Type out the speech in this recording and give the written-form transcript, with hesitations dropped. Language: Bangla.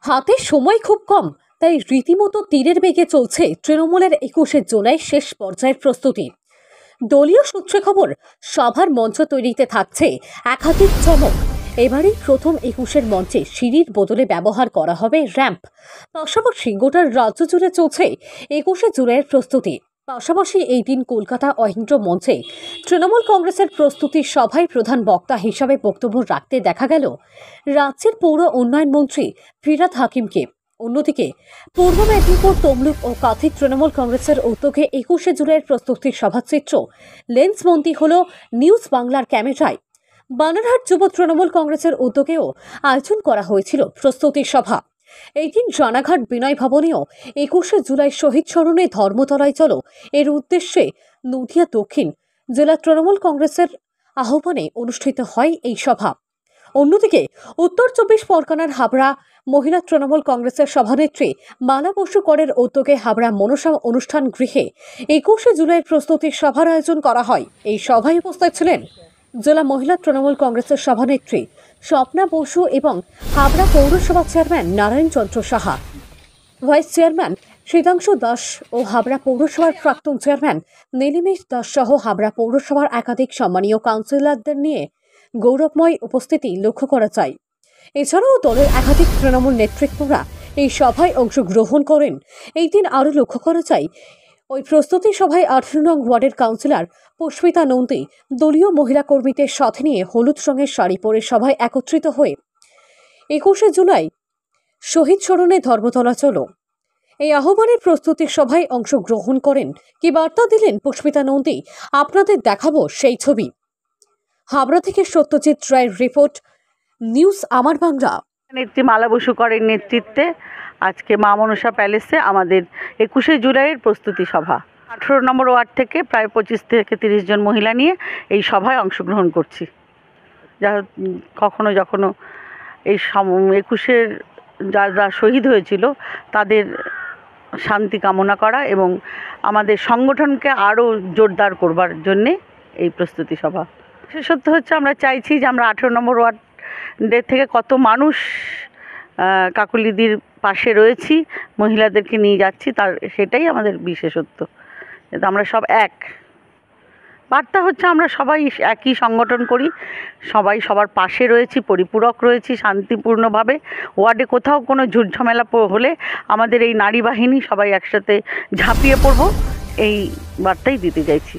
হাতে সময় খুব কম, তাই রীতিমতো তীরের বেগে চলছে তৃণমূলের 21শে জুলাই শেষ পর্যায়ের প্রস্তুতি। দলীয় সূত্রে খবর, সভার মঞ্চ তৈরিতে থাকছে একাধিক চমক। এবারই প্রথম 21শের মঞ্চে সিঁড়ির বদলে ব্যবহার করা হবে র্যাম্প। পাশাপাশি গোটা রাজ্য জুড়ে চলছে 21শে জুলাইয়ের প্রস্তুতি। পাশাপাশি এই দিন কলকাতা অহিন্দ্র মঞ্চে তৃণমূল কংগ্রেসের প্রস্তুতি সভায় প্রধান বক্তা হিসাবে বক্তব্য রাখতে দেখা গেল রাজ্যের পৌর উন্নয়ন মন্ত্রী ফিরহাদ হাকিমকে। অন্যদিকে পূর্ব মেদিনীপুর, তমলুক ও কাঁথি তৃণমূল কংগ্রেসের উদ্যোগে 21শে জুলাইয়ের প্রস্তুতির সভাচিত্র লেন্সবন্দি হল নিউজ বাংলার ক্যামেরায়। বানারহাট যুব তৃণমূল কংগ্রেসের উদ্যোগেও আয়োজন করা হয়েছিল প্রস্তুতি সভা। এই দিন রানাঘাট বিনয় ভবনেও 21শে জুলাই শহীদ স্মরণে ধর্মতলায় চলো এর উদ্দেশ্যে নদিয়া দক্ষিণ জেলা তৃণমূল কংগ্রেসের আহ্বানে অনুষ্ঠিত হয় এই সভা। অন্যদিকে উত্তর 24 পরগনার হাবড়া মহিলা তৃণমূল কংগ্রেসের সভানেত্রী মালা বসু করের উদ্যোগে হাবড়া মনসা অনুষ্ঠান গৃহে 21শে জুলাইয়ের প্রস্তুতি সভার আয়োজন করা হয়। এই সভায় উপস্থিত ছিলেন জেলা মহিলা তৃণমূল কংগ্রেসের সভানেত্রী স্বপ্না বসু এবং হাবড়া পৌরসভা chairman Narayan Chandra Saha, vice chairman শ্রীতাংশু Das ও হাবড়া পৌরসভার প্রাক্তন চেয়ারম্যান নীলিমেশ দাস সহ হাবড়া পৌরসভার একাধিক সম্মানীয় কাউন্সিলরদের নিয়ে গৌরবময় উপস্থিতি লক্ষ্য করা যায়। এছাড়াও দলের একাধিক তৃণমূল নেতৃত্বরা এই সভায় অংশগ্রহণ করেন। এই দিন আরও লক্ষ্য করা যায়, ওই প্রস্তুতি সভায় 18 নং ওয়ার্ডের কাউন্সিলর পুষ্পিতা নন্দী দলীয় মহিলা কর্মীদের সাথে নিয়ে হলুদ রঙের শাড়ি পরে সভায় একত্রিত হয়ে 21শে জুলাই শহীদ স্মরণে ধর্মতলা চলো এই আহ্বানের প্রস্তুতি সভায় অংশগ্রহণ করেন। কি বার্তা দিলেন পুষ্পিতা নন্দী, আপনাদের দেখাবো সেই ছবি। হাবড়া থেকে সত্যজিৎ রায়ের রিপোর্ট, নিউজ আমার বাংলা। নেত্রী মালা বসু করের নেতৃত্বে আজকে মা মনসা প্যালেসে আমাদের 21শে জুলাইয়ের প্রস্তুতি সভা। 18 নম্বর ওয়ার্ড থেকে প্রায় 25 থেকে 30 জন মহিলা নিয়ে এই সভায় অংশগ্রহণ করছি। যা কখনো যখনো এই 21শের যারা শহীদ হয়েছিল তাদের শান্তি কামনা করা এবং আমাদের সংগঠনকে আরও জোরদার করবার জন্যে এই প্রস্তুতি সভা। বিশেষত্ব হচ্ছে আমরা চাইছি যে আমরা 18 নম্বর ওয়ার্ডের থেকে কত মানুষ কাকুলিদির পাশে রয়েছি, মহিলাদেরকে নিয়ে যাচ্ছি, তার সেটাই আমাদের বিশেষত্ব। যাতে আমরা সব এক। বার্তা হচ্ছে আমরা সবাই একই সংগঠন করি, সবাই সবার পাশে রয়েছি, পরিপূরক রয়েছি শান্তিপূর্ণভাবে। ওয়ার্ডে কোথাও কোনো ঝুটঝামেলা হলে আমাদের এই নারী বাহিনী সবাই একসাথে ঝাঁপিয়ে পড়ব, এই বার্তাই দিতে চাইছি।